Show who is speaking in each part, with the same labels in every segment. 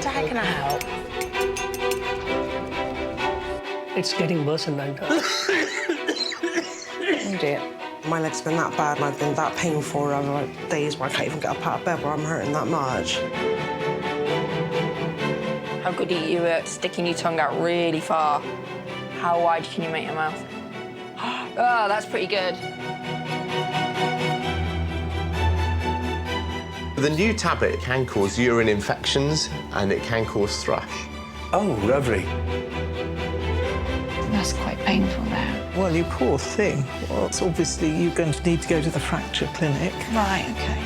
Speaker 1: How can I help?
Speaker 2: It's getting worse and better.
Speaker 1: Oh dear. My leg's been that bad and I've been that painful. I've like days where I can't even get up out of bed where I'm hurting that much.
Speaker 3: How good are you at sticking your tongue out really far? How wide can you make your mouth? Oh, that's pretty good.
Speaker 4: The new tablet can cause urine infections and it can cause thrush.
Speaker 5: Oh, lovely.
Speaker 6: That's quite painful now.
Speaker 7: Well, you poor thing. Well, it's obviously you're going to need to go to the fracture clinic.
Speaker 6: Right, OK.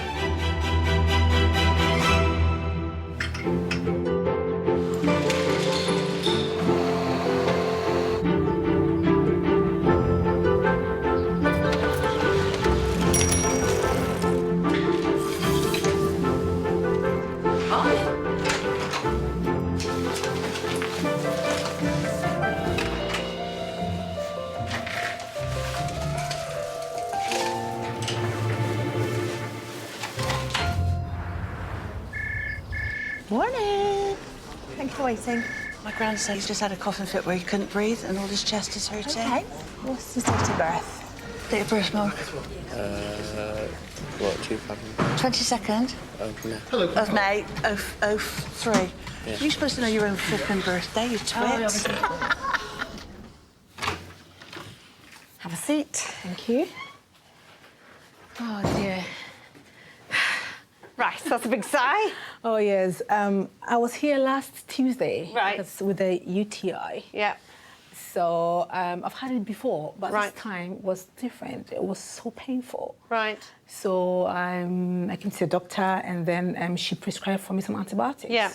Speaker 1: Morning. Thank you for waiting. My grandson's just had a coughing fit where he couldn't breathe and all his chest is hurting.
Speaker 6: OK. What's his date of birth?
Speaker 1: Date of birth, Mark?
Speaker 4: What, 2000?
Speaker 1: 22nd of May, 03.
Speaker 4: Yeah.
Speaker 1: You're supposed to know your own flipping birthday, you twit. Have a seat.
Speaker 6: Thank you.
Speaker 1: Oh, dear. Right, that's a big sigh.
Speaker 7: Oh, yes. I was here last Tuesday.
Speaker 1: Right.
Speaker 7: That's with a UTI.
Speaker 1: Yeah.
Speaker 7: So I've had it before, but
Speaker 1: Right.
Speaker 7: this time was different. It was so painful.
Speaker 1: Right.
Speaker 7: So I came to the doctor, and then she prescribed for me some antibiotics.
Speaker 1: Yeah.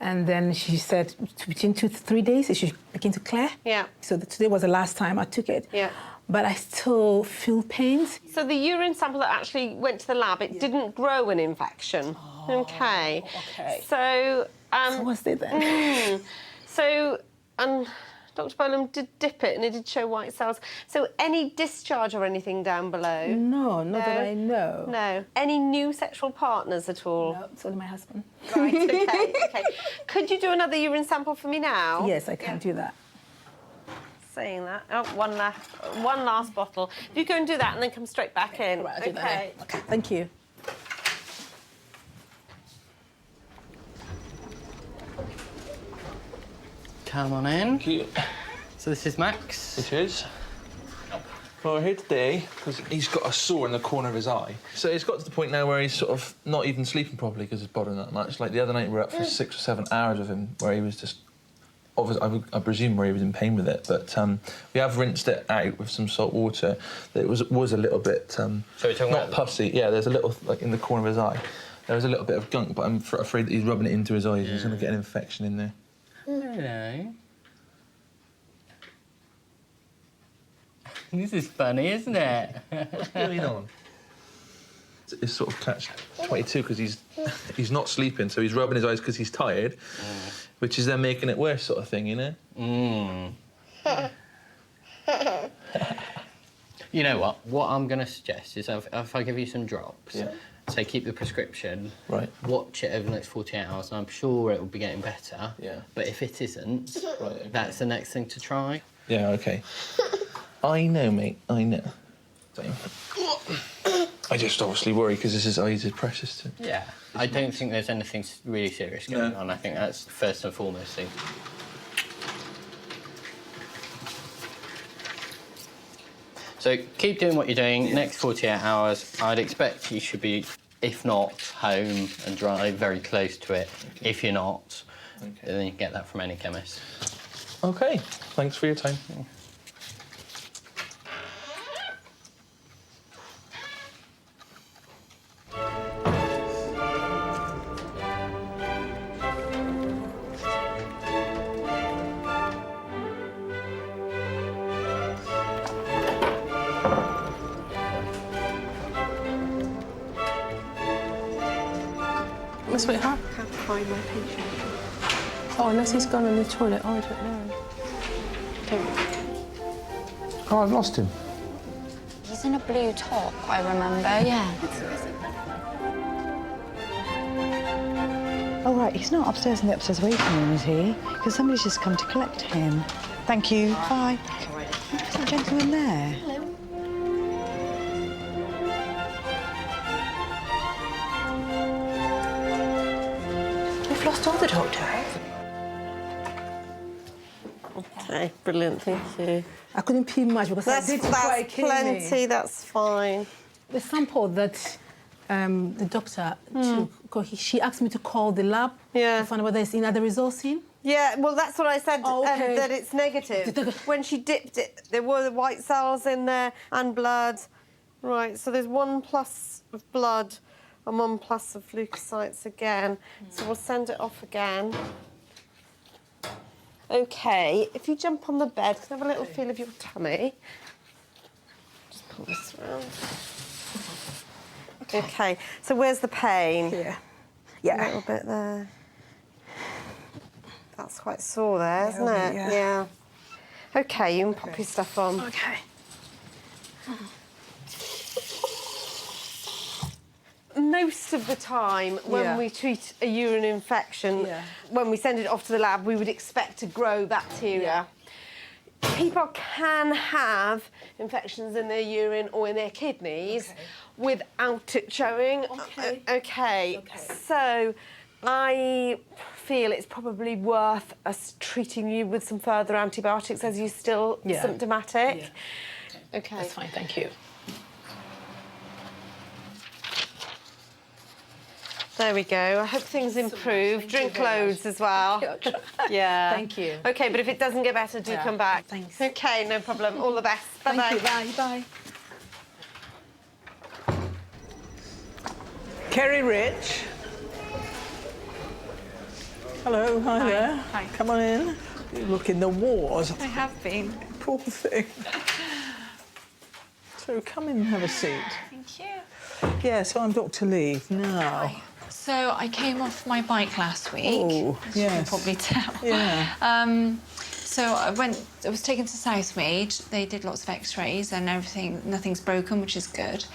Speaker 7: And then she said between 2 to 3 days it should begin to clear.
Speaker 1: Yeah.
Speaker 7: So today was the last time I took it.
Speaker 1: Yeah.
Speaker 7: But I still feel pains.
Speaker 8: So the urine sample that actually went to the lab, it didn't grow an infection. OK.
Speaker 7: OK.
Speaker 8: So...
Speaker 7: So what's it then?
Speaker 8: So, Dr. Bolam did dip it and it did show white cells. So any discharge or anything down below?
Speaker 7: No, not that I know.
Speaker 8: No. Any new sexual partners at all?
Speaker 7: No, it's only my husband.
Speaker 8: Right, OK, OK. Could you do another urine sample for me now?
Speaker 7: Yes, I can do that.
Speaker 8: Saying that. Oh, one last bottle. If you go and do that and then come straight back in.
Speaker 7: Right, I'll do that. OK, thank you.
Speaker 9: Come on in.
Speaker 5: Thank you.
Speaker 9: So this is Max.
Speaker 5: It is. Well, we're here today because he's got a sore in the corner of his eye. So it's got to the point now where he's sort of not even sleeping properly because it's bothering that much. Like the other night we were up for 6 or 7 hours with him where he was just... Obviously, I presume where he was in pain with it, but we have rinsed it out with some salt water. That it was a little bit...
Speaker 9: So we're talking
Speaker 5: not
Speaker 9: about...
Speaker 5: pussy. Yeah, there's a little, like, in the corner of his eye. There was a little bit of gunk, but I'm afraid that he's rubbing it into his eyes. Yeah. He's going to get an infection in there.
Speaker 9: Hello. This is funny, isn't it?
Speaker 5: What's going on? It's sort of catch-22 because he's not sleeping, so he's rubbing his eyes because he's tired, which is then making it worse, sort of thing, you know?
Speaker 9: You know what? What I'm going to suggest is if I give you some drops, say keep the prescription,
Speaker 5: right,
Speaker 9: watch it over the next 48 hours, and I'm sure it will be getting better.
Speaker 5: Yeah.
Speaker 9: But if it isn't,
Speaker 5: right, okay,
Speaker 9: that's the next thing to try.
Speaker 5: Yeah, OK. I know, mate, I know. I just obviously worry because his eyes are precious to...
Speaker 9: Yeah. I don't think there's anything really serious going on. I think that's the first and foremost thing. So keep doing what you're doing. Next 48 hours, I'd expect you should be, if not home and dry, very close to it. Okay. If you're not, then you can get that from any chemist.
Speaker 5: OK. Thanks for your time.
Speaker 2: Sweetheart?
Speaker 8: I have to find my patient.
Speaker 2: Oh, unless he's gone in the toilet. Oh, I don't know.
Speaker 5: Oh, I've lost him.
Speaker 6: He's in a blue top, I remember, yeah.
Speaker 10: Oh, right, he's not upstairs in the upstairs waiting room, is he? Because somebody's just come to collect him. Thank you. Bye. There's a gentleman there. Hello.
Speaker 8: We've lost all the doctor. Okay, brilliant, thank you.
Speaker 7: I couldn't pee much because I did try
Speaker 8: That's plenty, that's fine.
Speaker 7: The sample that the doctor took, she asked me to call the lab to find out whether it's in. Are the results in?
Speaker 8: Yeah, well, that's what I said,
Speaker 7: Oh, okay.
Speaker 8: that it's negative. When she dipped it, there were the white cells in there and blood. Right, so there's 1+ of blood and 1+ of leukocytes again. So we'll send it off again. OK, if you jump on the bed, can I have a little feel of your tummy? Just pull this round. OK, so where's the pain?
Speaker 7: Here.
Speaker 8: Yeah. A little bit there. That's quite sore there, isn't it? Yeah. OK, you can pop your stuff on.
Speaker 7: OK.
Speaker 8: Most of the time, when we treat a urine infection, when we send it off to the lab, we would expect to grow bacteria. People can have infections in their urine or in their kidneys without it showing. Okay. So I feel it's probably worth us treating you with some further antibiotics as you're still symptomatic. OK.
Speaker 7: That's fine, thank you.
Speaker 8: There we go. I hope things improve. Drink loads as well. Yeah.
Speaker 7: Thank you.
Speaker 8: OK, but if it doesn't get better, do come back.
Speaker 7: Thanks.
Speaker 8: OK, no problem. All the best. Bye-bye.
Speaker 7: Thank you. Bye.
Speaker 11: Kerry Rich. Hello, hi there.
Speaker 12: Hi.
Speaker 11: Come on in. You look in the wars.
Speaker 12: I have been.
Speaker 11: Poor thing. So come in and have a seat.
Speaker 12: Thank you.
Speaker 11: Yeah, so I'm Dr. Lee now.
Speaker 12: Hi. So I came off my bike last week.
Speaker 11: Oh,
Speaker 12: as you can
Speaker 11: yes.
Speaker 12: probably tell.
Speaker 11: Yeah.
Speaker 12: So I was taken to Southmead. They did lots of X-rays and everything. Nothing's broken, which is good.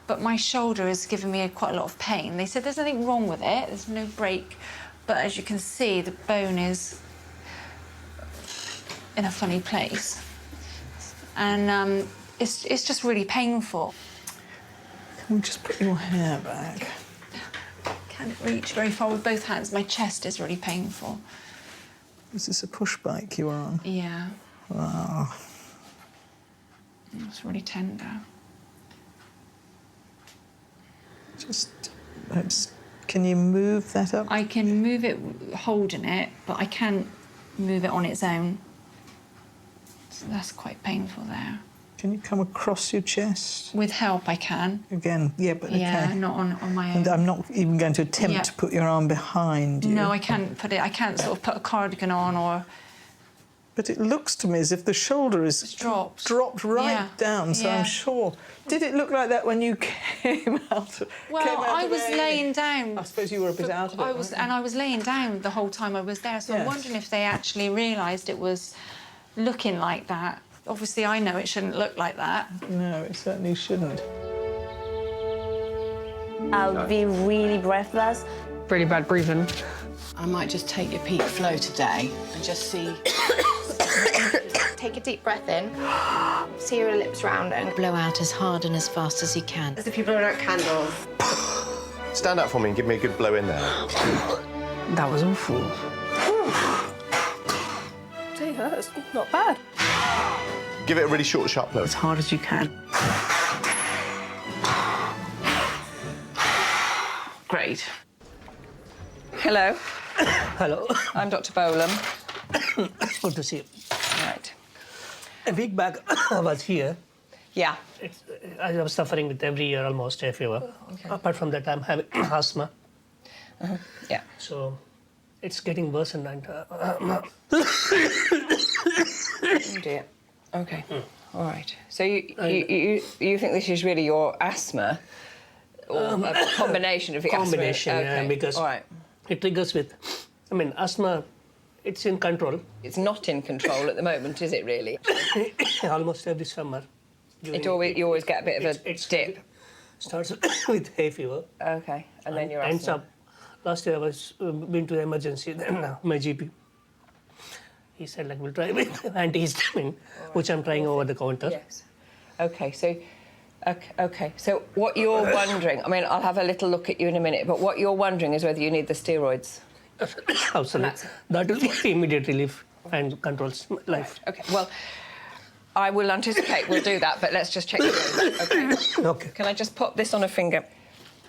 Speaker 12: But my shoulder has given me quite a lot of pain. They said there's nothing wrong with it. There's no break. But as you can see, the bone is in a funny place. And it's just really painful.
Speaker 11: Can we just put your hair back?
Speaker 12: Can't reach very far with both hands. My chest is really painful.
Speaker 11: Is this a push bike you are on?
Speaker 12: Yeah.
Speaker 11: Wow.
Speaker 12: It's really tender.
Speaker 11: Can you move that up?
Speaker 12: I can move it holding it, but I can't move it on its own. So that's quite painful there.
Speaker 11: Can you come across your chest?
Speaker 12: With help, I can.
Speaker 11: Again, yeah, but
Speaker 12: Yeah,
Speaker 11: okay.
Speaker 12: not on my own.
Speaker 11: And I'm not even going to attempt to put your arm behind you.
Speaker 12: No, I can't put it. I can't sort of put a cardigan on or.
Speaker 11: But it looks to me as if the shoulder is dropped right down. So I'm sure. Did it look like that when you came out?
Speaker 12: Well, I was laying down.
Speaker 11: I suppose you were a bit out of it.
Speaker 12: I was laying down the whole time I was there. So I'm wondering if they actually realised it was looking like that. Obviously, I know it shouldn't look like that.
Speaker 11: No, it certainly shouldn't.
Speaker 13: I'll be really breathless.
Speaker 2: Really bad breathing.
Speaker 14: I might just take your peak flow today and just see.
Speaker 6: Take a deep breath in, see your lips round and
Speaker 14: blow out as hard and as fast as you can.
Speaker 8: As if you're blowing out candles.
Speaker 4: Stand up for me and give me a good blow in there.
Speaker 2: That was awful. Gee, that's not bad.
Speaker 4: Give it a really short, sharp blow.
Speaker 2: As hard as you can. Great.
Speaker 15: Hello.
Speaker 11: Hello.
Speaker 15: I'm Dr. Bolam.
Speaker 11: Good to see you.
Speaker 15: Right.
Speaker 16: A week back, I was here.
Speaker 15: Yeah.
Speaker 16: I was suffering with every year almost hay fever.
Speaker 15: Okay.
Speaker 16: Apart from that, I'm having asthma.
Speaker 15: Yeah.
Speaker 16: So it's getting worse and
Speaker 15: Oh dear. Okay. All right. So you think this is really your asthma, or a combination of the
Speaker 16: combination,
Speaker 15: asthma?
Speaker 16: yeah, because it triggers with. I mean, asthma. It's in control.
Speaker 15: It's not in control at the moment, is it really?
Speaker 16: Almost every summer.
Speaker 15: You always get a bit of a dip.
Speaker 16: Starts with hay fever.
Speaker 15: Okay, and then your
Speaker 16: ends
Speaker 15: asthma.
Speaker 16: up last year I was been to the emergency. Then my GP, he said like we'll try with antihistamine, which I'm trying over the counter.
Speaker 15: Yes. Okay, so. Okay, so what you're wondering, I mean, I'll have a little look at you in a minute, but what you're wondering is whether you need the steroids.
Speaker 16: Absolutely. That will give immediate relief and controls life.
Speaker 15: Right. Okay, well, I will anticipate we'll do that, but let's just check your nose, okay?
Speaker 16: Okay.
Speaker 15: Can I just pop this on a finger?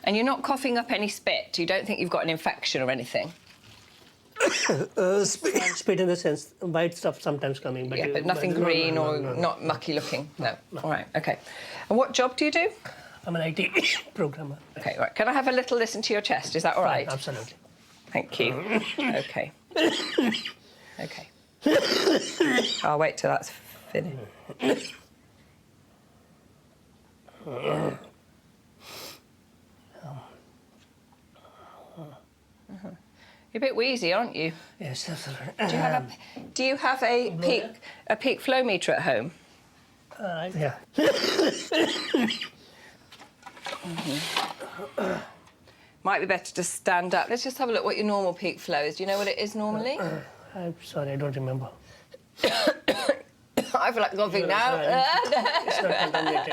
Speaker 15: And you're not coughing up any spit? You don't think you've got an infection or anything?
Speaker 16: Spit in the sense, white stuff sometimes coming. But
Speaker 15: yeah, but nothing green or not mucky looking? No. All right, OK. And what job do you do?
Speaker 16: I'm an IT programmer.
Speaker 15: OK, right. Can I have a little listen to your chest? Is that all right?
Speaker 16: Absolutely.
Speaker 15: Thank you. OK. OK. I'll wait till that's finished. You're a bit wheezy, aren't you?
Speaker 16: Yes, absolutely.
Speaker 15: Do you have a peak flow meter at home?
Speaker 16: Yeah.
Speaker 15: Might be better to stand up. Let's just have a look what your normal peak flow is. Do you know what it is normally?
Speaker 16: I'm sorry, I don't remember.
Speaker 15: I feel like coughing now.
Speaker 16: It's not contaminated.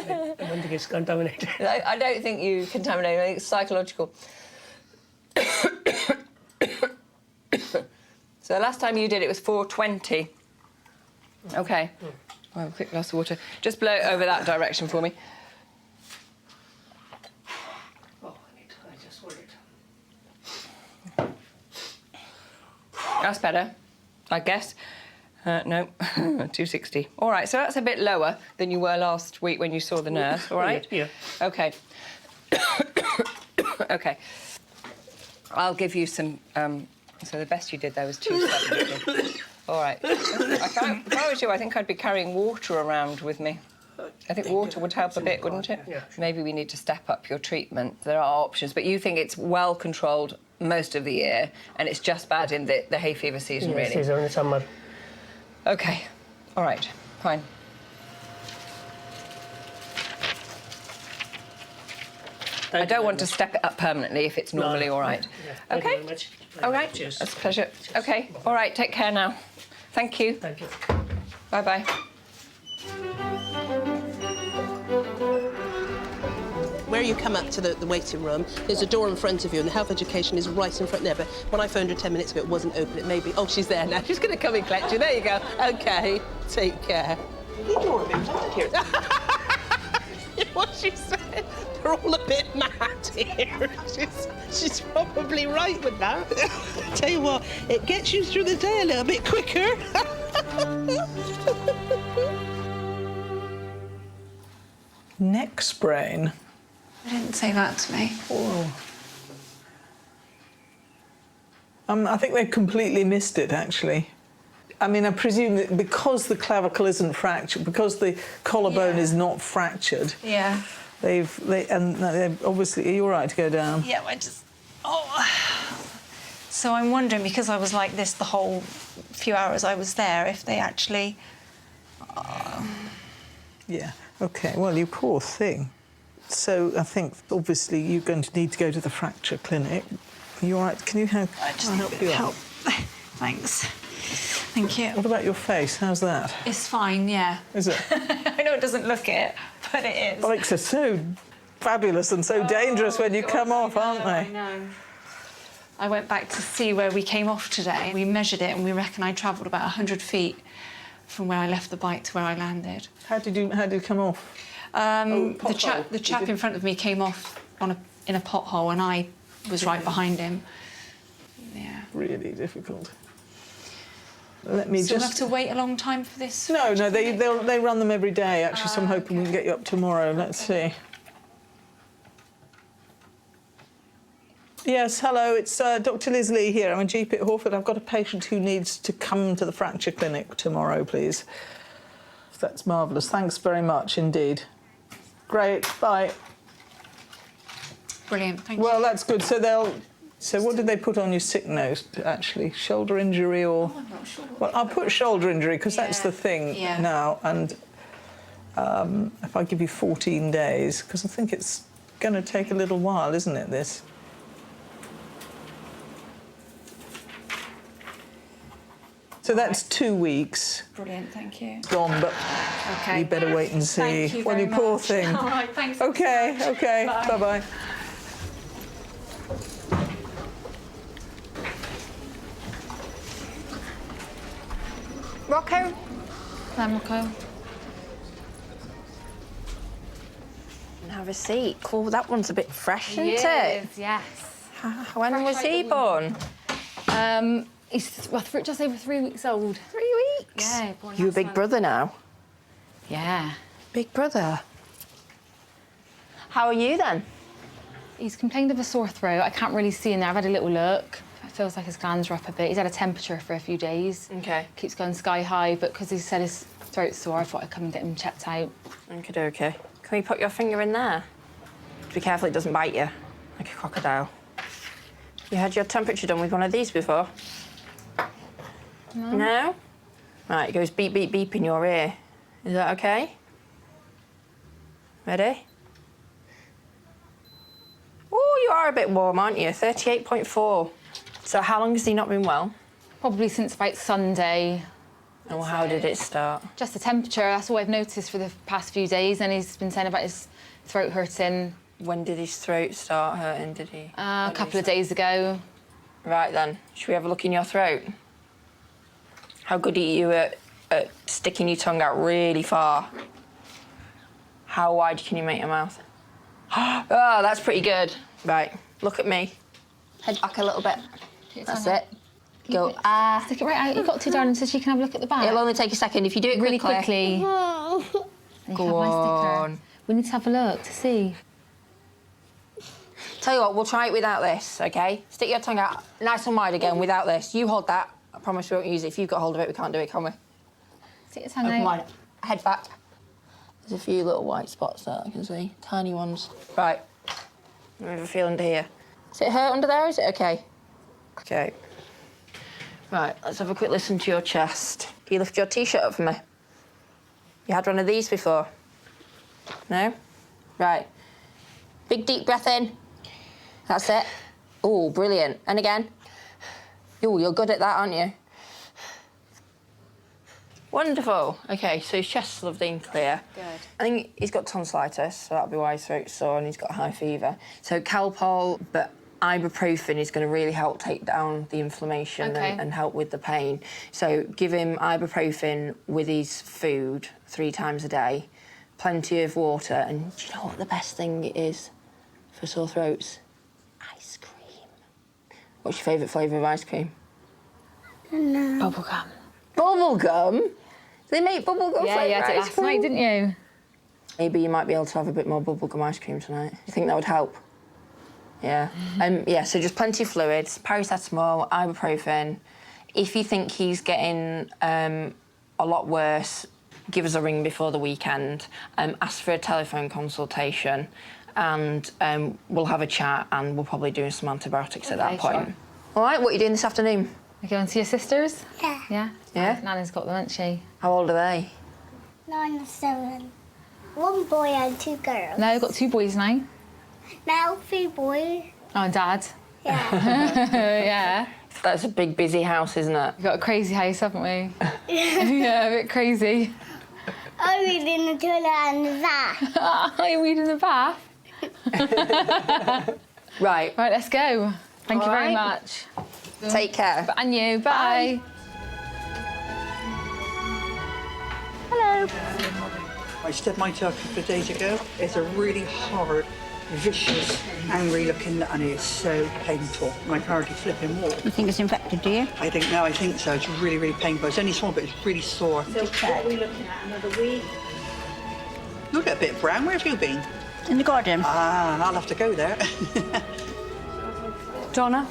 Speaker 16: I don't think it's contaminated.
Speaker 15: I don't think you contaminate. I think it's psychological. So the last time you did it was 420. OK. I'll have a quick glass of water. Just blow it over that direction for me.
Speaker 16: Oh, I just hold it.
Speaker 15: That's better, I guess. No, 260. All right, so that's a bit lower than you were last week when you saw the nurse, all right?
Speaker 16: Yeah.
Speaker 15: OK. OK. I'll give you some... so the best you did there was 270. All right. If I was you, I think I'd be carrying water around with me. I think water would help a bit, wouldn't it?
Speaker 16: Yeah.
Speaker 15: Maybe we need to step up your treatment. There are options, but you think it's well controlled most of the year, and it's just bad in the hay fever season, really?
Speaker 16: Season in summer.
Speaker 15: OK. All right. Fine. I don't want to step it up permanently if it's normally all right.
Speaker 16: Yeah.
Speaker 15: OK?
Speaker 16: Thank you very much.
Speaker 15: All right.
Speaker 16: Cheers.
Speaker 15: That's a pleasure. OK. All right. Take care now. Thank you.
Speaker 16: Thank you.
Speaker 15: Bye-bye.
Speaker 17: Where you come up to the waiting room, there's a door in front of you, and the health education is right in front there. But when I phoned her 10 minutes ago, it wasn't open. It may be... Oh, she's there now. She's going to come and collect you. There you go. OK. Take care. People are a bit mad here. What she said. They're all a bit mad here. She's probably right with that. Tell you what, it gets you through the day a little bit quicker.
Speaker 11: Neck sprain.
Speaker 12: They didn't say that to me.
Speaker 11: Oh. I think they completely missed it, actually. I mean, I presume that because the clavicle isn't fractured, because the collarbone is not fractured.
Speaker 12: Yeah.
Speaker 11: They've obviously. Are you all right to go down?
Speaker 12: Yeah, I just. Oh. So I'm wondering, because I was like this the whole few hours I was there, if they actually.
Speaker 11: Yeah. OK. Well, you poor thing. So I think obviously you're going to need to go to the fracture clinic. Are you all right? Can you help?
Speaker 12: I just need a bit of help. Thanks. Thank you.
Speaker 11: What about your face? How's that?
Speaker 12: It's fine, yeah.
Speaker 11: Is it?
Speaker 12: I know it doesn't look it, but it is.
Speaker 11: Bikes are so fabulous and so dangerous when you come off, aren't they?
Speaker 12: I know. I went back to see where we came off today. We measured it and we reckon I travelled about 100 feet from where I left the bike to where I landed.
Speaker 11: How did you come off?
Speaker 12: The chap in front of me came off in a pothole and I was right behind him. Yeah.
Speaker 11: Really difficult. Let me
Speaker 12: so we'll have to wait a long time for this?
Speaker 11: No, they run them every day, actually, so I'm hoping we can get you up tomorrow. Let's see. Yes, hello, it's Dr. Liz Lee here. I'm a GP at Hawford. I've got a patient who needs to come to the fracture clinic tomorrow, please. That's marvellous. Thanks very much indeed. Great, bye.
Speaker 12: Brilliant, thank you.
Speaker 11: Well, that's good. So what did they put on your sick note, actually? Shoulder injury or...
Speaker 12: Oh, I'm not sure.
Speaker 11: Well, I'll put shoulder injury, because that's the thing now. And if I give you 14 days, because I think it's going to take a little while, isn't it, this? So that's 2 weeks.
Speaker 12: Brilliant, thank you.
Speaker 11: Gone, but you better wait and see.
Speaker 12: Thank you
Speaker 11: Well,
Speaker 12: very
Speaker 11: you poor
Speaker 12: much.
Speaker 11: thing.
Speaker 12: All right, thanks.
Speaker 11: Okay, okay.
Speaker 12: Bye.
Speaker 11: Bye-bye.
Speaker 3: Rocco?
Speaker 12: Hi, Rocco.
Speaker 3: Have a seat. Cool, that one's a bit fresh, isn't
Speaker 12: He
Speaker 3: it?
Speaker 12: is, yes.
Speaker 3: When was he born?
Speaker 12: He's just over 3 weeks old.
Speaker 3: 3 weeks?
Speaker 12: Yeah, born
Speaker 3: You a
Speaker 12: last
Speaker 3: big
Speaker 12: month.
Speaker 3: brother now?
Speaker 12: Yeah.
Speaker 3: Big brother? How are you then?
Speaker 12: He's complained of a sore throat. I can't really see in there. I've had a little look. It feels like his glands are up a bit. He's had a temperature for a few days.
Speaker 3: Okay.
Speaker 12: Keeps going sky high, but because he said his throat's sore, I thought I'd come and get him checked out.
Speaker 3: Okay. Can we put your finger in there? Be careful it doesn't bite you, like a crocodile. You had your temperature done with one of these before?
Speaker 12: No.
Speaker 3: No? Right, it goes beep, beep, beep in your ear. Is that okay? Ready? Oh, you are a bit warm, aren't you? 38.4. So how long has he not been well?
Speaker 12: Probably since about Sunday.
Speaker 3: Oh, how did it start?
Speaker 12: Just the temperature, that's all I've noticed for the past few days, and he's been saying about his throat hurting.
Speaker 3: When did his throat start hurting, did he?
Speaker 12: A couple of days ago.
Speaker 3: Right then, should we have a look in your throat? How good are you at sticking your tongue out really far? How wide can you make your mouth? Oh, that's pretty good. Right, look at me. Head back a little bit. That's it. Go,
Speaker 12: Stick it right out. You've got to, darling, so she can have a look at the back.
Speaker 3: It'll only take a second if you do it
Speaker 12: really
Speaker 3: quickly.
Speaker 12: Go on. We need to have a look to see.
Speaker 3: Tell you what, we'll try it without this, okay? Stick your tongue out nice and wide again without this. You hold that. I promise we won't use it. If you've got hold of it, we can't do it, can we?
Speaker 12: Stick your tongue
Speaker 3: Open
Speaker 12: out.
Speaker 3: wide. Head back. There's a few little white spots there, I can see. Tiny ones. Right. I have a feel under here. Does it hurt under there? Is it okay? Okay. Right, let's have a quick listen to your chest. Can you lift your T-shirt up for me? You had one of these before? No? Right. Big deep breath in. That's it. Oh, brilliant. And again. Oh, you're good at that, aren't you? Wonderful. OK, so his chest's lovely and clear.
Speaker 12: Good.
Speaker 3: I think he's got tonsillitis, so that'll be why his throat's sore, and he's got high fever. So Calpol, but ibuprofen is going to really help take down the inflammation and help with the pain. So give him ibuprofen with his food 3 times a day, plenty of water, and do you know what the best thing is for sore throats? Ice cream. What's your favourite flavour of ice cream?
Speaker 12: No. Bubblegum.
Speaker 3: Bubblegum? They make bubblegum flavour
Speaker 12: Yeah, you had it
Speaker 3: ice
Speaker 12: last
Speaker 3: cream?
Speaker 12: night, didn't you?
Speaker 3: Maybe you might be able to have a bit more bubblegum ice cream tonight. You think that would help? Yeah. Yeah, so just plenty of fluids, paracetamol, ibuprofen. If you think he's getting a lot worse, give us a ring before the weekend. Ask for a telephone consultation, and we'll have a chat, and we'll probably do some antibiotics at that point.
Speaker 12: Sure.
Speaker 3: All right, what are you doing this afternoon?
Speaker 12: You going to see your sisters?
Speaker 13: Yeah.
Speaker 12: Yeah?
Speaker 3: Yeah?
Speaker 12: Nana's got them, hasn't she?
Speaker 3: How old are they?
Speaker 13: 9 and 7. 1 boy and 2 girls.
Speaker 12: No, I've got 2 boys now.
Speaker 13: Now 3 boys.
Speaker 12: Oh, and Dad.
Speaker 13: Yeah.
Speaker 12: Yeah.
Speaker 3: That's a big, busy house, isn't it?
Speaker 12: We've got a crazy house, haven't we? Yeah, a bit crazy.
Speaker 13: I'm reading the toilet and the bath.
Speaker 12: Are you reading the bath?
Speaker 3: Right.
Speaker 12: Right, let's go. Thank you
Speaker 3: All
Speaker 12: very
Speaker 3: right.
Speaker 12: much.
Speaker 3: Take care.
Speaker 12: And you, bye.
Speaker 13: Hello.
Speaker 18: I stabbed my toe a couple of days ago. It's a really hard, vicious, angry looking, and it's so painful. I can hardly flip and walk.
Speaker 10: You think it's infected, do you?
Speaker 18: I think so. It's really, really painful. It's only small, but it's really sore.
Speaker 10: So what are we looking at? Another week?
Speaker 18: Look at a bit brown. Where have you been?
Speaker 10: In the garden.
Speaker 18: Ah, I'll have to go there.
Speaker 2: Donna?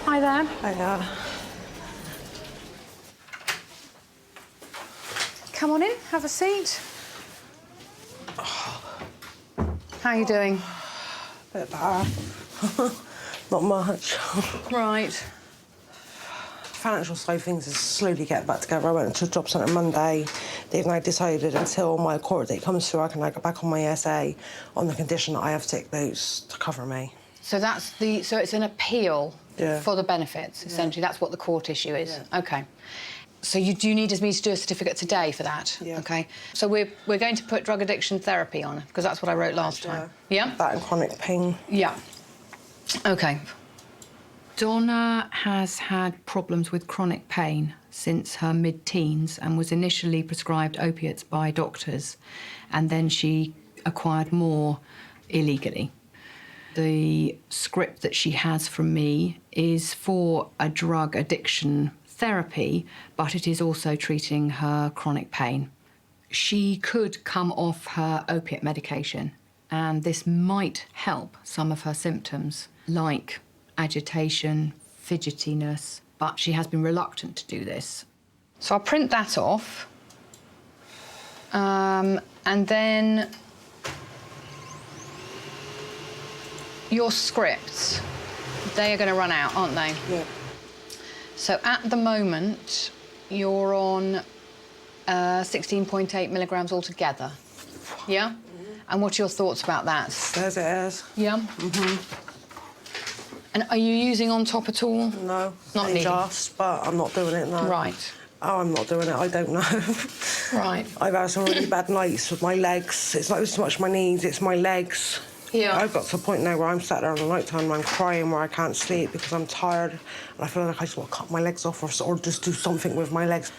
Speaker 2: Hi there.
Speaker 1: Hiya.
Speaker 2: Come on in, have a seat. How are you doing?
Speaker 1: Bit better. Not much.
Speaker 2: Right.
Speaker 1: Financial side of things is slowly getting back together. I went to a job centre Monday. They've now decided until my court date comes through, I can now go back on my ESA on the condition that I have sick notes to cover me.
Speaker 14: So so it's an appeal. for the benefits, essentially. That's what the core tissue is. OK. So do you need me to do a certificate today for that?
Speaker 1: Yeah.
Speaker 14: OK. So we're going to put drug addiction therapy on, because that's what I wrote last time. Yeah?
Speaker 1: That and chronic pain.
Speaker 14: Yeah. OK. Donna has had problems with chronic pain since her mid-teens and was initially prescribed opiates by doctors, and then she acquired more illegally. The script that she has from me is for a drug addiction therapy, but it is also treating her chronic pain. She could come off her opiate medication, and this might help some of her symptoms, like agitation, fidgetiness, but she has been reluctant to do this. So I'll print that off. And then your scripts, they are going to run out, aren't they?
Speaker 1: Yeah.
Speaker 14: So at the moment, you're on 16.8 milligrams altogether. Yeah? Mm-hmm. And what's your thoughts about that?
Speaker 1: As it is.
Speaker 14: Yeah?
Speaker 1: Mm-hmm.
Speaker 14: And are you using on top at all?
Speaker 1: No.
Speaker 14: Not needed.
Speaker 1: Just, but I'm not doing it now.
Speaker 14: Right.
Speaker 1: Oh, I'm not doing it, I don't know.
Speaker 14: Right.
Speaker 1: I've had some really bad nights with my legs. It's not so much my knees, it's my legs.
Speaker 14: Yeah.
Speaker 1: I've got to the point now where I'm sat there in the night time and I'm crying where I can't sleep because I'm tired and I feel like I just want to cut my legs off or just do something with my legs.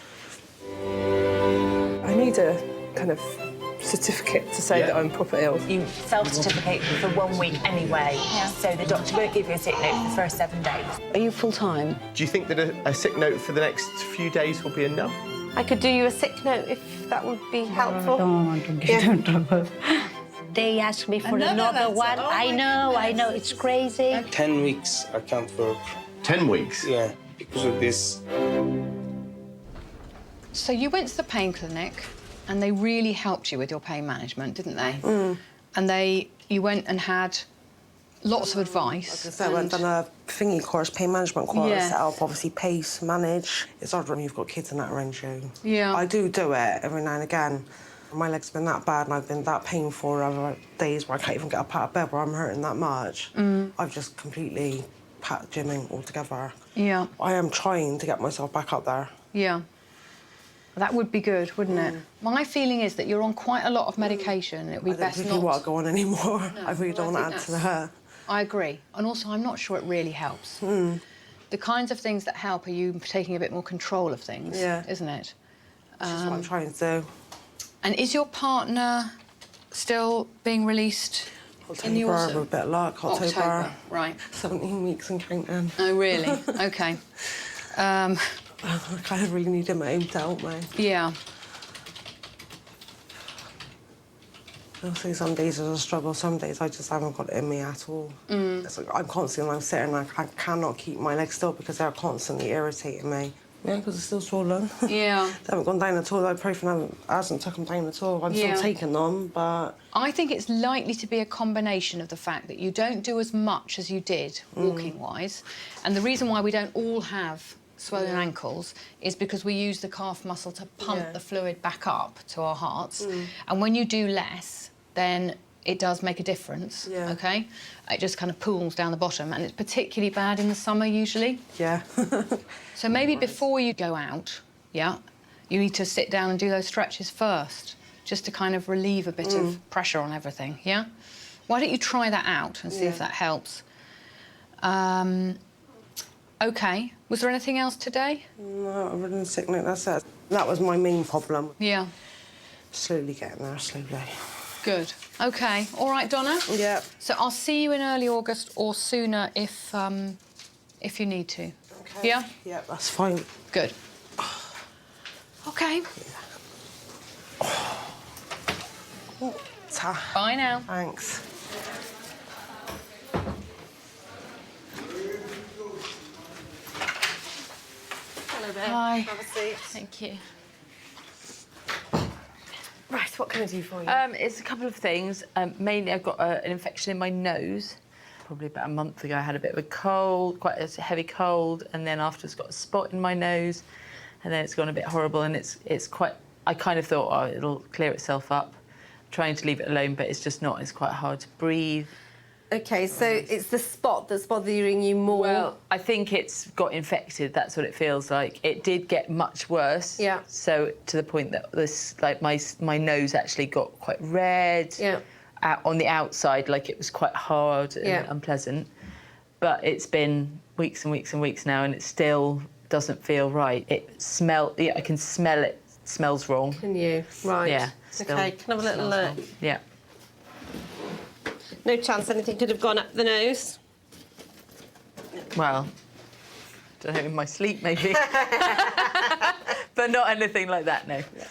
Speaker 2: I need a kind of certificate to say that I'm proper ill.
Speaker 19: You self-certificate for 1 week anyway, so the doctor won't give you a sick note for the first 7 days.
Speaker 4: Are you full-time? Do you think that a sick note for the next few days will be enough?
Speaker 8: I could do you a sick note if that would be helpful.
Speaker 10: I don't want to get in trouble. They asked me for another one.
Speaker 19: Oh
Speaker 10: I know, it's crazy.
Speaker 20: 10 weeks I can't work.
Speaker 4: 10 weeks?
Speaker 20: Yeah, because of this.
Speaker 14: So you went to the pain clinic and they really helped you with your pain management, didn't they?
Speaker 1: Mm.
Speaker 14: And you went and had lots of advice.
Speaker 1: Like I said, I went on a thingy course, pain management course,
Speaker 14: Yeah.
Speaker 1: to help obviously pace, manage. It's hard when you've got kids and that around you.
Speaker 14: Yeah.
Speaker 1: I do it every now and again. My legs have been that bad and I've been that painful over days where I can't even get up out of bed where I'm hurting that much. I've just completely packed gymming altogether.
Speaker 14: Yeah.
Speaker 1: I am trying to get myself back up there.
Speaker 14: Yeah. That would be good, wouldn't it? My feeling is that you're on quite a lot of medication. It would be
Speaker 1: I don't
Speaker 14: best
Speaker 1: think
Speaker 14: not.
Speaker 1: you want to go on anymore.
Speaker 14: No,
Speaker 1: I really don't want to add to that.
Speaker 14: I agree. And also, I'm not sure it really helps. The kinds of things that help are you taking a bit more control of things, isn't it?
Speaker 1: Which is what I'm trying to do.
Speaker 14: And is your partner still being released in the autumn?
Speaker 1: With a bit of luck, October.
Speaker 14: Right.
Speaker 1: 17 weeks and counting.
Speaker 14: Oh, really? OK.
Speaker 1: I kind of really need him at home to help me.
Speaker 14: Yeah.
Speaker 1: I'll say some days is a struggle, some days I just haven't got it in me at all. It's like I'm constantly, I'm sitting, I cannot keep my legs still because they're constantly irritating me. Yeah, because it's still swollen.
Speaker 14: Yeah.
Speaker 1: They haven't gone down at all. Ibuprofen hasn't taken them down at all. I'm still taking them, but...
Speaker 14: I think it's likely to be a combination of the fact that you don't do as much as you did, walking-wise. And the reason why we don't all have swollen ankles is because we use the calf muscle to pump the fluid back up to our hearts. And when you do less, then it does make a difference, OK? It just kind of pools down the bottom, and it's particularly bad in the summer, usually.
Speaker 1: Yeah.
Speaker 14: So maybe before you go out, you need to sit down and do those stretches first, just to kind of relieve a bit of pressure on everything, yeah? Why don't you try that out and see if that helps? OK. Was there anything else today?
Speaker 1: No, I've been sick note, that's it. That was my main problem.
Speaker 14: Yeah.
Speaker 1: Slowly getting there, slowly.
Speaker 14: Good. OK. All right, Donna?
Speaker 1: Yeah.
Speaker 14: So I'll see you in early August or sooner if you need to.
Speaker 1: Okay.
Speaker 14: Yeah?
Speaker 1: Yeah, that's fine.
Speaker 14: Good. OK. Bye now.
Speaker 1: Thanks.
Speaker 8: Hello there.
Speaker 2: Hi.
Speaker 8: Have a seat.
Speaker 2: Thank you.
Speaker 8: Right, what can I do for you?
Speaker 2: It's a couple of things. Mainly, I've got an infection in my nose. Probably about a month ago, I had a bit of a cold, quite a heavy cold, and then afterwards got a spot in my nose, and then it's gone a bit horrible, and it's quite... I kind of thought, oh, it'll clear itself up. I'm trying to leave it alone, but it's just not. It's quite hard to breathe.
Speaker 8: OK, so it's the spot that's bothering you more?
Speaker 2: Well, I think it's got infected. That's what it feels like. It did get much worse.
Speaker 8: Yeah.
Speaker 2: So to the point that this, like, my nose actually got quite red.
Speaker 8: Yeah.
Speaker 2: On the outside, like it was quite hard and unpleasant. But it's been weeks and weeks and weeks now, and it still doesn't feel right. I can smell it. It smells wrong.
Speaker 8: Can you? Right.
Speaker 2: Yeah.
Speaker 8: OK, can I have a little look?
Speaker 2: Yeah.
Speaker 8: No chance anything could have gone up the nose?
Speaker 2: Well, don't know, in my sleep maybe. But not anything like that, no. Yeah.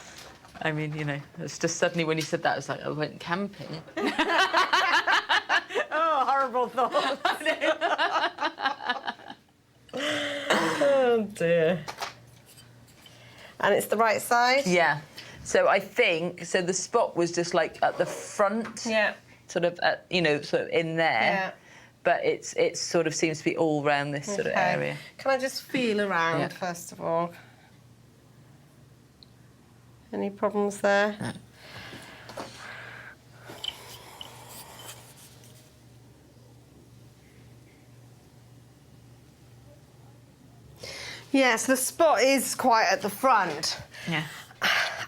Speaker 2: I mean, you know, it's just suddenly when you said that, I was like, I went camping.
Speaker 8: Oh, horrible thought. Oh, dear. And it's the right side?
Speaker 2: Yeah. So I think, so the spot was just like at the front.
Speaker 8: Yeah.
Speaker 2: Sort of, you know, sort of in there.
Speaker 8: Yeah.
Speaker 2: But it sort of seems to be all around this sort of area.
Speaker 8: Can I just feel around, first of all? Any problems there?
Speaker 2: No.
Speaker 8: Yes, the spot is quite at the front.
Speaker 2: Yeah.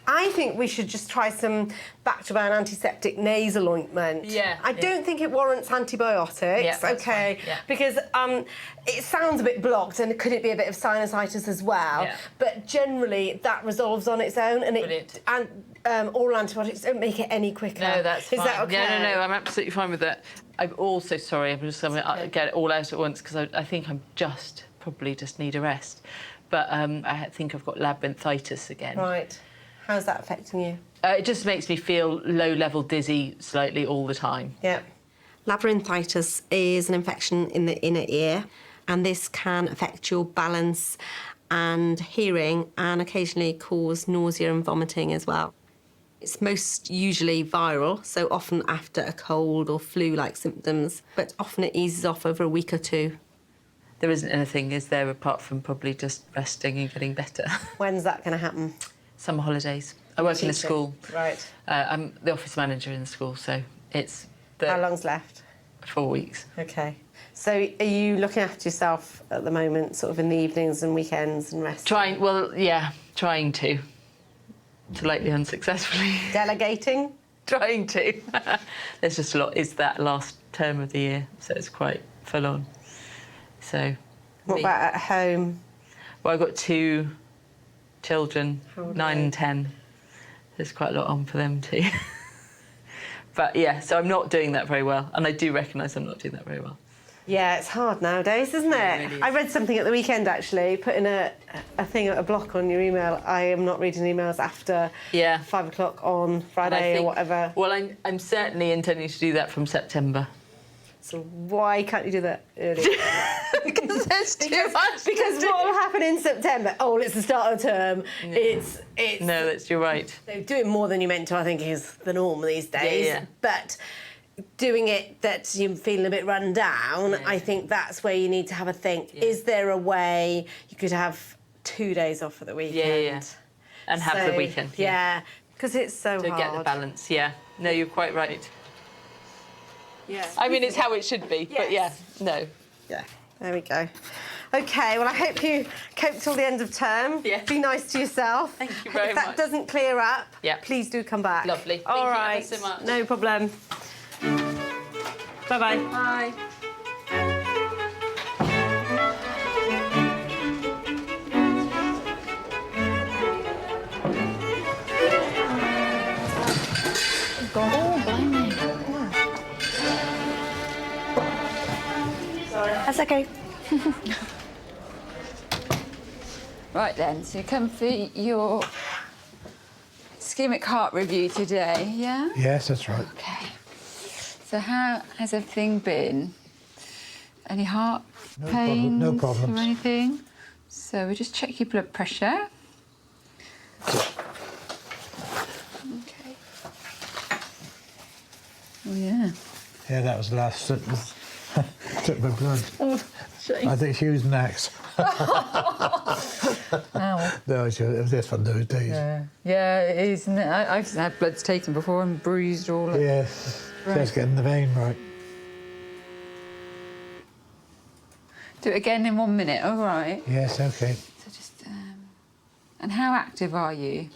Speaker 8: I think we should just try some Bactroban antiseptic nasal ointment.
Speaker 2: Yeah.
Speaker 8: I don't think it warrants antibiotics.
Speaker 2: Yeah, that's
Speaker 8: okay.
Speaker 2: fine, yeah.
Speaker 8: Because it sounds a bit blocked, and could it be a bit of sinusitis as well?
Speaker 2: Yeah.
Speaker 8: But generally that resolves on its own, and
Speaker 2: Brilliant.
Speaker 8: oral antibiotics don't make it any quicker.
Speaker 2: No, that's fine.
Speaker 8: Is that okay?
Speaker 2: Yeah, no, I'm absolutely fine with that. I'm also sorry. I'm just going to get it all out at once because I think I'm probably just need a rest. But I think I've got labyrinthitis again.
Speaker 8: Right. How's that affecting you?
Speaker 2: It just makes me feel low-level dizzy slightly all the time.
Speaker 8: Yeah. Labyrinthitis is an infection in the inner ear, and this can affect your balance and hearing and occasionally cause nausea and vomiting as well. It's most usually viral, so often after a cold or flu-like symptoms, but often it eases off over a week or two.
Speaker 2: There isn't anything, is there, apart from probably just resting and getting better?
Speaker 8: When's that going to happen?
Speaker 2: Summer holidays. I work in a school.
Speaker 8: Right.
Speaker 2: I'm the office manager in the school, so it's...
Speaker 8: How long's left?
Speaker 2: 4 weeks.
Speaker 8: OK. So are you looking after yourself at the moment, sort of in the evenings and weekends and rest?
Speaker 2: Trying to. Slightly unsuccessfully.
Speaker 8: Delegating?
Speaker 2: Trying to. There's just a lot. It's that last term of the year, so it's quite full on. So...
Speaker 8: What about at home?
Speaker 2: Well, I've got 2 children, 9 and 10. There's quite a lot on for them too. But yeah, so I'm not doing that very well, and I do recognise I'm not doing that very well.
Speaker 8: Yeah, it's hard nowadays, isn't it?
Speaker 2: It really is.
Speaker 8: I read something at the weekend, actually, putting a block on your email. I am not reading emails after 5 o'clock on Friday or whatever.
Speaker 2: Well, I'm certainly intending to do that from September.
Speaker 8: So why can't you do that earlier?
Speaker 2: Because there's too much.
Speaker 8: Because what will happen in September? Oh, well, it's the start of term.
Speaker 2: Yeah.
Speaker 8: It's.
Speaker 2: No, you're right.
Speaker 8: Doing more than you're meant to, I think, is the norm these days.
Speaker 2: Yeah.
Speaker 8: But doing it that you're feeling a bit run down, I think that's where you need to have a think. Yeah. Is there a way you could have 2 days off at the weekend?
Speaker 2: Yeah. And have the weekend.
Speaker 8: Yeah, because it's so hard.
Speaker 2: To get the balance, yeah. No, you're quite right.
Speaker 8: Yeah.
Speaker 2: I mean, it's how it should be, but yeah, no.
Speaker 8: Yeah, there we go. OK, well, I hope you cope till the end of term.
Speaker 2: Yeah.
Speaker 8: Be nice to yourself.
Speaker 2: Thank you very much.
Speaker 8: If that doesn't clear up, please do come back.
Speaker 2: Lovely.
Speaker 8: All right.
Speaker 2: Thank you ever so much.
Speaker 8: No problem. Bye-bye.
Speaker 2: Bye.
Speaker 12: That's okay. Right then, so you come for your ischemic heart review today, yeah?
Speaker 21: Yes, that's right.
Speaker 12: Okay. So how has everything been? Any heart pains
Speaker 21: No problems.
Speaker 12: or anything? So we just check your blood pressure. Okay. Oh yeah.
Speaker 21: Yeah, that was the last sentence. Took my blood.
Speaker 12: Oh, shame.
Speaker 21: I think she was next.
Speaker 12: Ow.
Speaker 21: No, it was this one those days.
Speaker 12: Yeah, it is, isn't it? I've had bloods taken before and bruised all.
Speaker 21: Yeah, just getting the vein right.
Speaker 12: Do it again in 1 minute, all right?
Speaker 21: Yes, OK.
Speaker 12: So just, and how active are you?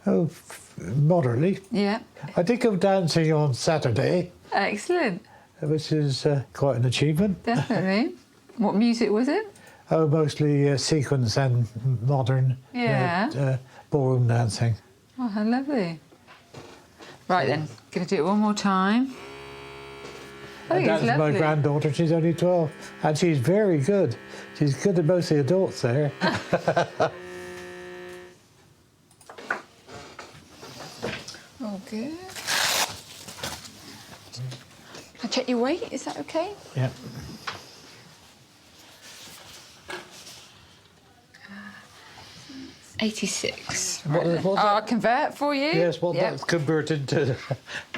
Speaker 21: Oh, moderately.
Speaker 12: Yeah.
Speaker 21: I did go dancing on Saturday,
Speaker 12: Excellent.
Speaker 21: which is quite an achievement.
Speaker 12: Definitely. What music was it?
Speaker 21: Oh, mostly sequence and modern ballroom dancing.
Speaker 12: Oh, how lovely. Right then, gonna do it one more time. I think it's
Speaker 21: That's my
Speaker 12: lovely.
Speaker 21: granddaughter, she's only 12, and she's very good. She's good at most of the adults there.
Speaker 12: Oh, good. I check your weight, is that okay?
Speaker 21: Yeah.
Speaker 12: $86.
Speaker 21: What's
Speaker 12: I'll convert for you.
Speaker 21: Yes, what that's converted to.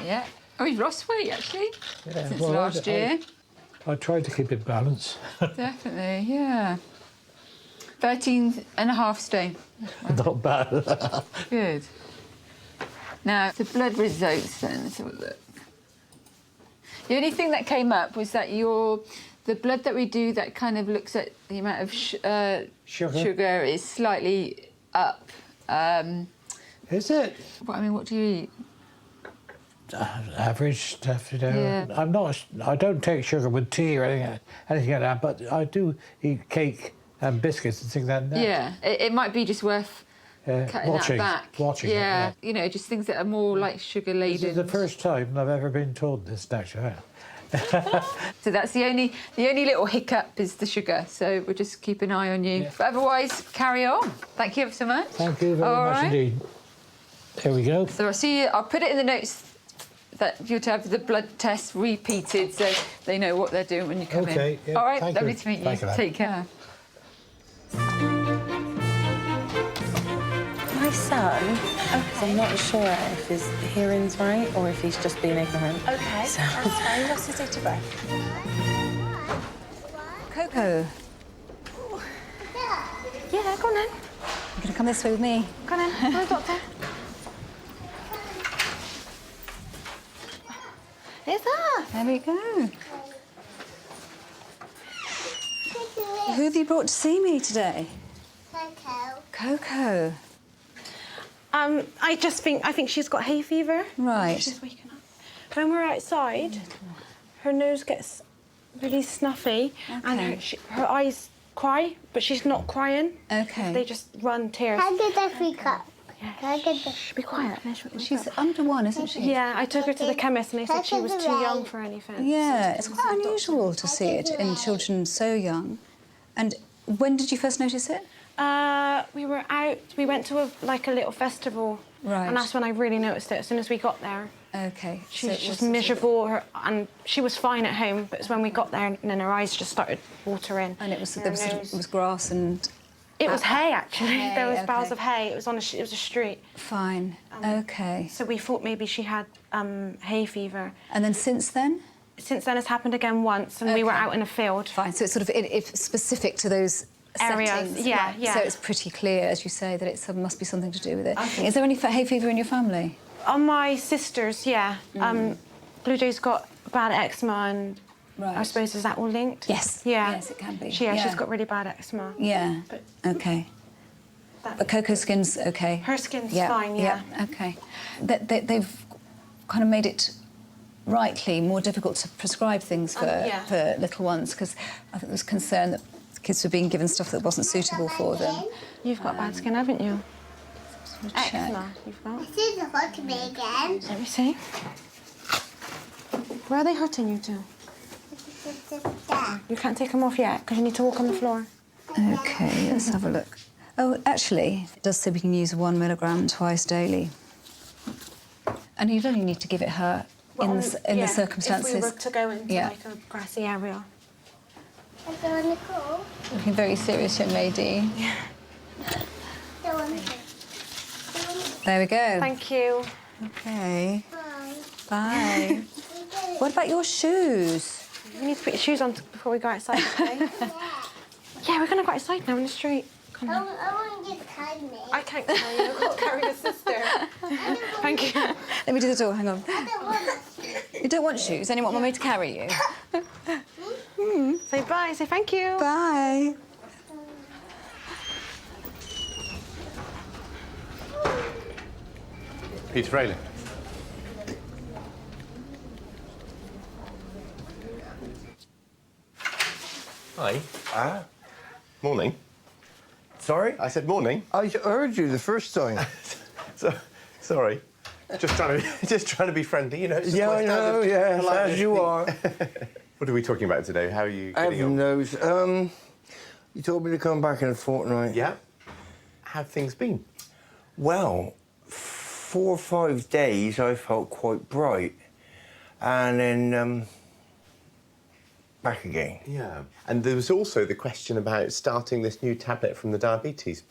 Speaker 12: Yeah. Oh, you've lost weight, actually,
Speaker 21: Yeah,
Speaker 12: since
Speaker 21: well,
Speaker 12: last year.
Speaker 21: I tried to keep it balanced.
Speaker 12: Definitely, yeah. 13.5 stone.
Speaker 21: Not bad.
Speaker 12: Good. Now, the blood results then, let's have a look. The only thing that came up was that the blood that we do that kind of looks at the amount of sugar is slightly up.
Speaker 21: Is it?
Speaker 12: I mean, what do you eat?
Speaker 21: Average stuff, you know.
Speaker 12: Yeah.
Speaker 21: I don't take sugar with tea or anything like that, but I do eat cake and biscuits and things like that.
Speaker 12: Yeah, it might be just worth cutting that back.
Speaker 21: Watching it,
Speaker 12: yeah, you know, just things that are more like sugar laden.
Speaker 21: This is the first time I've ever been told this, actually.
Speaker 12: So that's the only little hiccup is the sugar. So we'll just keep an eye on you. But otherwise, carry on. Thank you ever so much.
Speaker 21: Thank you very much indeed. There we go.
Speaker 12: So I'll see you. I'll put it in the notes that you're to have the blood test repeated, so they know what they're doing when you come in.
Speaker 21: Okay. Yeah,
Speaker 12: all right.
Speaker 21: thank
Speaker 12: Lovely
Speaker 21: you.
Speaker 12: to meet you.
Speaker 21: Thank you,
Speaker 12: Take care.
Speaker 1: My son, I'm not sure if his hearing's right or if he's just being ignorant.
Speaker 19: Okay,
Speaker 1: So.
Speaker 19: that's fine. What's his date of birth?
Speaker 9: Coco,
Speaker 19: Yeah, go on then.
Speaker 9: you're going to come this way with me?
Speaker 19: Go on then. Hi, doctor. It's us.
Speaker 9: There we go. Who have you brought to see me today? Coco.
Speaker 6: I think she's got hay fever.
Speaker 9: Right.
Speaker 6: She's waking up. When we're outside, her nose gets really snuffy and her eyes cry, but she's not crying.
Speaker 9: Okay.
Speaker 6: They just run tears.
Speaker 13: How did I freak up?
Speaker 6: Be quiet.
Speaker 9: She's under one, isn't she?
Speaker 6: Yeah, I took her to the chemist and they said she was too young for anything.
Speaker 9: Yeah, it's quite unusual to see it in children so young. And when did you first notice it?
Speaker 6: We were out. We went to a little festival,
Speaker 9: Right.
Speaker 6: and that's when I really noticed it. As soon as we got there,
Speaker 9: Okay.
Speaker 6: she was just miserable. And she was fine at home, but it's when we got there, and then her eyes just started watering.
Speaker 9: And it was
Speaker 6: and
Speaker 9: there
Speaker 6: her
Speaker 9: was,
Speaker 6: nose.
Speaker 9: it was grass and.
Speaker 6: It was hay actually.
Speaker 9: Hay,
Speaker 6: There was
Speaker 9: okay.
Speaker 6: bales of hay. It was on it was a street.
Speaker 9: Fine. Okay.
Speaker 6: So we thought maybe she had hay fever.
Speaker 9: And then since then?
Speaker 6: Since then, it's happened again once, and we were
Speaker 9: Okay.
Speaker 6: out in a field.
Speaker 9: Fine. So it's sort of it's specific to those
Speaker 6: Areas,
Speaker 9: settings.
Speaker 6: yeah,
Speaker 9: right.
Speaker 6: yeah.
Speaker 9: So it's pretty clear, as you say, that it must be something to do with it. Is there any hay fever in your family?
Speaker 6: On my sister's, yeah. Blue Jay's got bad eczema, and I suppose is that all linked?
Speaker 9: Yes.
Speaker 6: Yeah.
Speaker 9: Yes, it can be.
Speaker 6: She's got really bad eczema.
Speaker 9: Yeah. Okay. But Coco's skin's okay.
Speaker 6: Her skin's fine, yeah.
Speaker 9: Okay. They've kind of made it rightly more difficult to prescribe things for little ones because I think there was concern that kids were being given stuff that wasn't suitable for them.
Speaker 6: You've got bad skin, haven't you?
Speaker 9: Check.
Speaker 6: Eczema, you've got.
Speaker 13: This is hurting me again.
Speaker 6: Let me see. Where are they hurting you to? You can't take them off yet because you need to walk on the floor.
Speaker 9: Okay, let's have a look. Oh, actually, it does say we can use 1 milligram twice daily. And you'd only need to give it her in the circumstances.
Speaker 6: If we were to go into
Speaker 9: Yeah.
Speaker 6: like a grassy area.
Speaker 13: I don't want to go.
Speaker 9: Looking very serious, young lady.
Speaker 6: Yeah.
Speaker 13: Don't want to go.
Speaker 9: There we go.
Speaker 6: Thank you.
Speaker 9: Okay. Bye. What about your shoes?
Speaker 6: You need to put your shoes on before we go outside, okay? Yeah, we're going to go outside now in the street. Come on.
Speaker 13: I want you to carry me.
Speaker 6: I can't carry you. I've got to carry your sister. Thank you.
Speaker 9: Let me do the door, hang on.
Speaker 13: I don't want to.
Speaker 9: You don't want shoes? Anyone want me to carry you?
Speaker 6: Say bye. Say thank you.
Speaker 18: Bye.
Speaker 4: Peter Fraley. Hi.
Speaker 5: Ah.
Speaker 4: Morning.
Speaker 5: Sorry?
Speaker 4: I said morning.
Speaker 5: I heard you the first time.
Speaker 4: Sorry. Just trying to be friendly, you know. It's just
Speaker 5: Yeah,
Speaker 4: my
Speaker 5: I know,
Speaker 4: standard
Speaker 5: yeah,
Speaker 4: politeness
Speaker 5: as you
Speaker 4: thing.
Speaker 5: are.
Speaker 4: What are we talking about today? How are you getting
Speaker 5: Heaven
Speaker 4: on?
Speaker 5: knows. You told me to come back in a fortnight.
Speaker 4: Yeah. How have things been?
Speaker 5: Well, 4 or 5 days I felt quite bright. And then back again.
Speaker 4: Yeah. And there was also the question about starting this new tablet from the diabetes.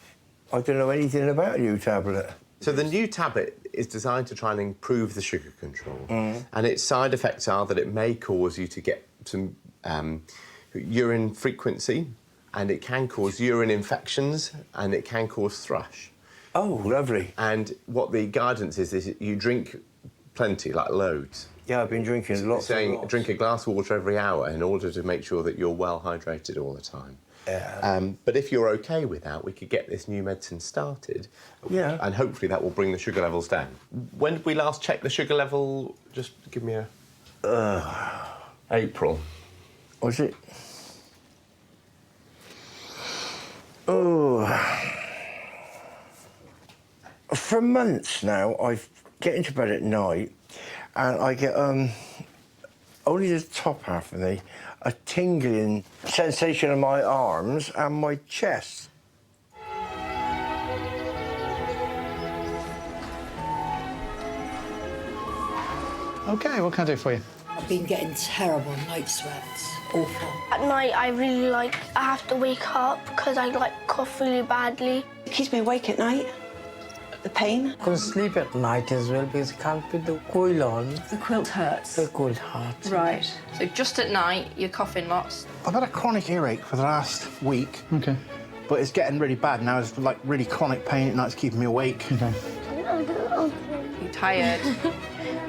Speaker 5: I don't know anything about a new tablet.
Speaker 4: So the new tablet is designed to try and improve the sugar control.
Speaker 5: Mm.
Speaker 4: And its side effects are that it may cause you to get some urine frequency, and it can cause urine infections, and it can cause thrush.
Speaker 5: Oh, lovely.
Speaker 4: And what the guidance is you drink plenty, like loads.
Speaker 5: Yeah, I've been drinking lots.
Speaker 4: Saying drink a glass of water every hour in order to make sure that you're well hydrated all the time.
Speaker 5: Yeah.
Speaker 4: But if you're OK with that, we could get this new medicine started.
Speaker 5: Yeah.
Speaker 4: And hopefully that will bring the sugar levels down. When did we last check the sugar level? Just give me a... April.
Speaker 5: Was it? Oh. For months now, I get into bed at night and I get only the top half of me, a tingling sensation in my arms and my chest.
Speaker 21: OK, what can I do for you?
Speaker 22: I've been getting terrible night sweats. Awful.
Speaker 13: At night, I have to wake up because I cough really badly.
Speaker 22: It keeps me awake at night. The pain.
Speaker 23: I couldn't sleep at night as well because I can't put the coil on.
Speaker 22: The quilt hurts.
Speaker 23: The coil hurts.
Speaker 3: Right. So just at night, you're coughing lots.
Speaker 24: I've had a chronic earache for the last week.
Speaker 21: OK.
Speaker 24: But it's getting really bad now. It's like really chronic pain at night. It's keeping me awake.
Speaker 21: OK.
Speaker 3: You're tired.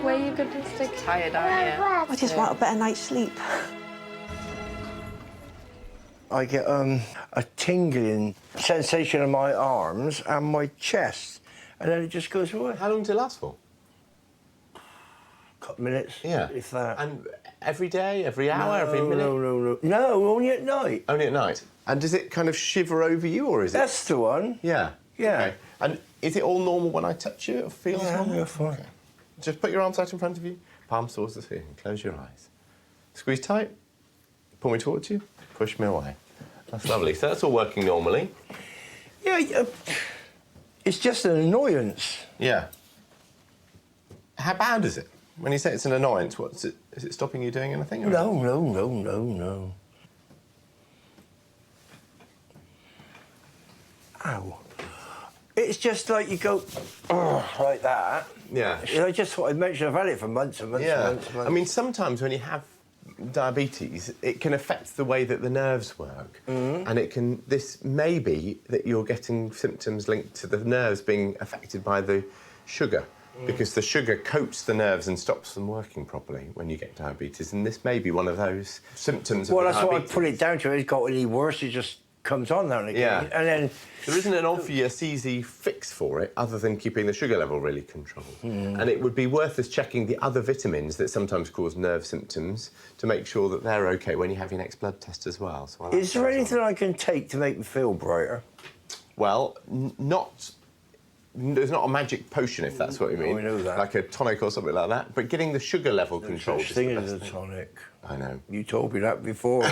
Speaker 3: Where are you going to stay tired, aren't you?
Speaker 22: I just want a better night's sleep.
Speaker 5: I get a tingling sensation in my arms and my chest, and then it just goes away.
Speaker 4: How long does it last for?
Speaker 5: A couple of minutes.
Speaker 4: Yeah.
Speaker 5: If that.
Speaker 4: And every day, every hour, every minute?
Speaker 5: No, only at night.
Speaker 4: Only at night. And does it kind of shiver over you, or is it?
Speaker 5: That's the one.
Speaker 4: Yeah.
Speaker 5: Yeah.
Speaker 4: Okay. And is it all normal when I touch you? It feels normal?
Speaker 5: Yeah, fine.
Speaker 4: Okay. Just put your arms out in front of you, palms towards the ceiling, close your eyes. Squeeze tight, pull me towards you, push me away. That's lovely. So that's all working normally.
Speaker 5: Yeah, it's just an annoyance.
Speaker 4: Yeah. How bad is it? When you say it's an annoyance, is it stopping you doing anything? Or
Speaker 5: No. Ow. It's just like you go, like that.
Speaker 4: Yeah.
Speaker 5: I just thought I'd mention I've had it for months and months and months and months.
Speaker 4: I mean, sometimes when you have diabetes, it can affect the way that the nerves work. And this may be that you're getting symptoms linked to the nerves being affected by the sugar, because the sugar coats the nerves and stops them working properly when you get diabetes. And this may be one of those symptoms of
Speaker 5: Well, that's
Speaker 4: diabetes.
Speaker 5: what I put it down to. It's got any worse, it just comes on now and again.
Speaker 4: Yeah.
Speaker 5: And then...
Speaker 4: There isn't an obvious, easy fix for it other than keeping the sugar level really controlled. And it would be worth us checking the other vitamins that sometimes cause nerve symptoms to make sure that they're OK when you have your next blood test as well. So
Speaker 5: Is there anything I can take to make me feel brighter?
Speaker 4: Well, there's not a magic potion, if that's what you mean.
Speaker 5: I know that.
Speaker 4: Like a tonic or something like that. But getting the sugar level controlled is the
Speaker 5: as
Speaker 4: best
Speaker 5: a tonic.
Speaker 4: I know.
Speaker 5: You told me that before.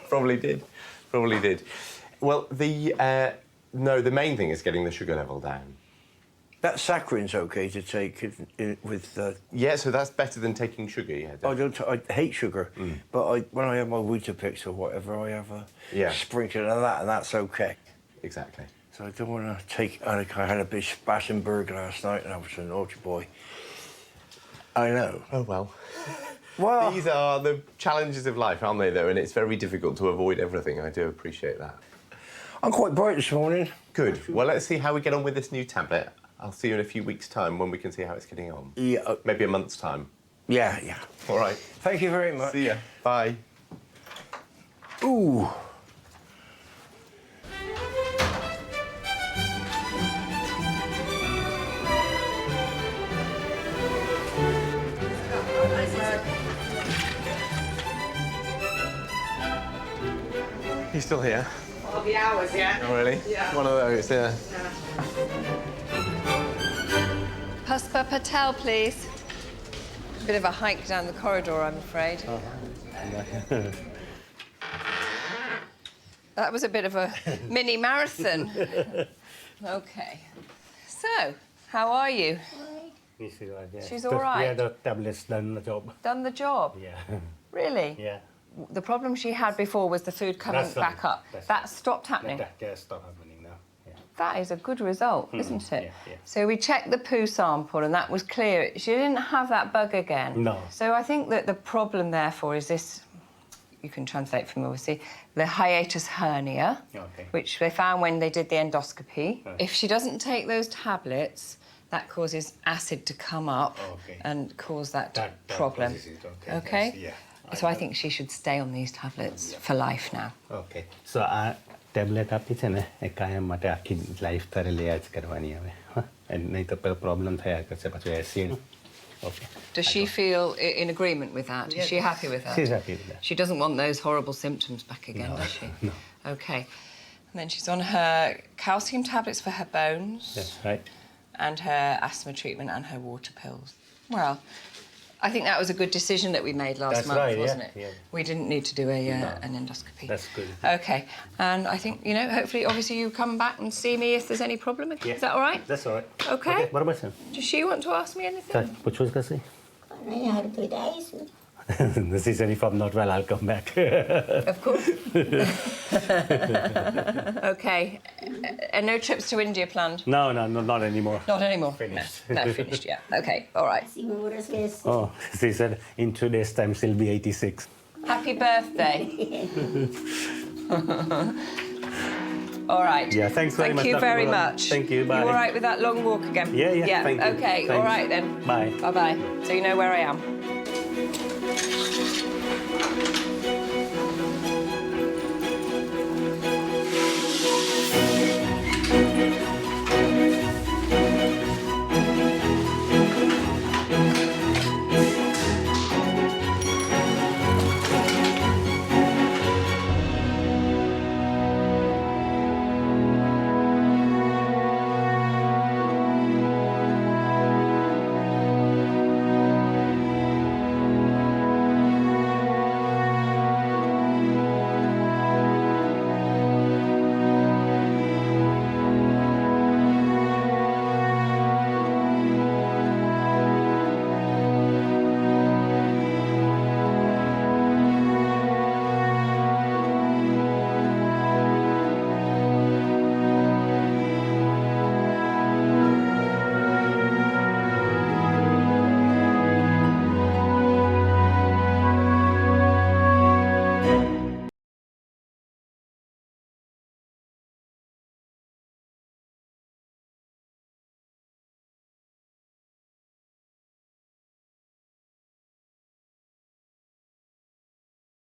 Speaker 4: Probably did. Well, the main thing is getting the sugar level down.
Speaker 5: That saccharin's OK to take with...
Speaker 4: Yeah, so that's better than taking sugar, yeah.
Speaker 5: I hate sugar, but when I have my Weetabix or whatever, I have a sprinkling of that, and that's OK.
Speaker 4: Exactly.
Speaker 5: So I don't want to take... I had a big Spassenberg last night, and I was a naughty boy. I know.
Speaker 4: Oh, well.
Speaker 5: Well...
Speaker 4: These are the challenges of life, aren't they, though? And it's very difficult to avoid everything. I do appreciate that.
Speaker 5: I'm quite bright this morning.
Speaker 4: Good. Well, let's see how we get on with this new tablet. I'll see you in a few weeks' time when we can see how it's getting on.
Speaker 5: Yeah.
Speaker 4: Maybe a month's time.
Speaker 5: Yeah.
Speaker 4: All right.
Speaker 5: Thank you very much.
Speaker 4: See ya. Bye.
Speaker 5: Ooh.
Speaker 4: You still here?
Speaker 2: Well, the hours, yeah.
Speaker 4: Oh, really?
Speaker 2: Yeah.
Speaker 4: One of those, yeah.
Speaker 3: Puspa Patel, please. A bit of a hike down the corridor, I'm afraid. That was a bit of a mini marathon. OK. So, how are you? She's all right?
Speaker 21: Yeah, the tablets done the job.
Speaker 3: Done the job?
Speaker 21: Yeah.
Speaker 3: Really?
Speaker 21: Yeah.
Speaker 3: The problem she had before was the food coming back up. That stopped happening?
Speaker 21: That stopped happening now. Yeah.
Speaker 3: That is a good result, isn't it?
Speaker 21: Yeah.
Speaker 3: So we checked the poo sample and that was clear. She didn't have that bug again.
Speaker 21: No.
Speaker 3: So I think that the problem, therefore, is this, you can translate for me, obviously, the hiatus hernia, which they found when they did the endoscopy. If she doesn't take those tablets, that causes acid to come up and cause that problem. OK?
Speaker 21: Yeah.
Speaker 3: So I think she should stay on these tablets for life now.
Speaker 21: Okay. So tablet आपकी है ना एक कायम मटे आपकी life तरह ले आज करवानी है हाँ नहीं तो problem था यार कैसे बच्चे ऐसे Okay.
Speaker 3: Does she feel in agreement with that? Is she happy with that?
Speaker 21: She's happy with that.
Speaker 3: She doesn't want those horrible symptoms back again,
Speaker 21: No.
Speaker 3: does she?
Speaker 21: No.
Speaker 3: OK. And then she's on her calcium tablets for her bones.
Speaker 21: That's right.
Speaker 3: And her asthma treatment and her water pills. Well, I think that was a good decision that we made last month, wasn't it?
Speaker 21: Yeah.
Speaker 3: We didn't need to do an endoscopy.
Speaker 21: That's good.
Speaker 3: OK. And I think, you know, hopefully, obviously, you come back and see me if there's any problem.
Speaker 21: Yeah.
Speaker 3: Is that all right?
Speaker 21: That's all right.
Speaker 3: OK.
Speaker 21: What about you?
Speaker 3: Does she want to ask me anything?
Speaker 21: Which was going to
Speaker 13: I had 2 days.
Speaker 21: say? This is if I'm not well, I'll come back.
Speaker 3: Of course. OK. And no trips to India planned?
Speaker 21: No, not anymore.
Speaker 3: Not anymore?
Speaker 21: Finished.
Speaker 3: No, finished, yeah. OK, all right.
Speaker 21: Oh, she said in 2 days' time she'll be 86.
Speaker 3: Happy birthday. All right.
Speaker 21: Yeah, thanks very much.
Speaker 3: Thank you
Speaker 21: Dr.
Speaker 3: very
Speaker 21: Moran.
Speaker 3: much.
Speaker 21: Thank you, bye.
Speaker 3: You all right with that long walk again?
Speaker 21: Yeah, thank you.
Speaker 3: OK, all
Speaker 21: Thanks.
Speaker 3: right then.
Speaker 21: Bye.
Speaker 3: Bye-bye. So you know where I am.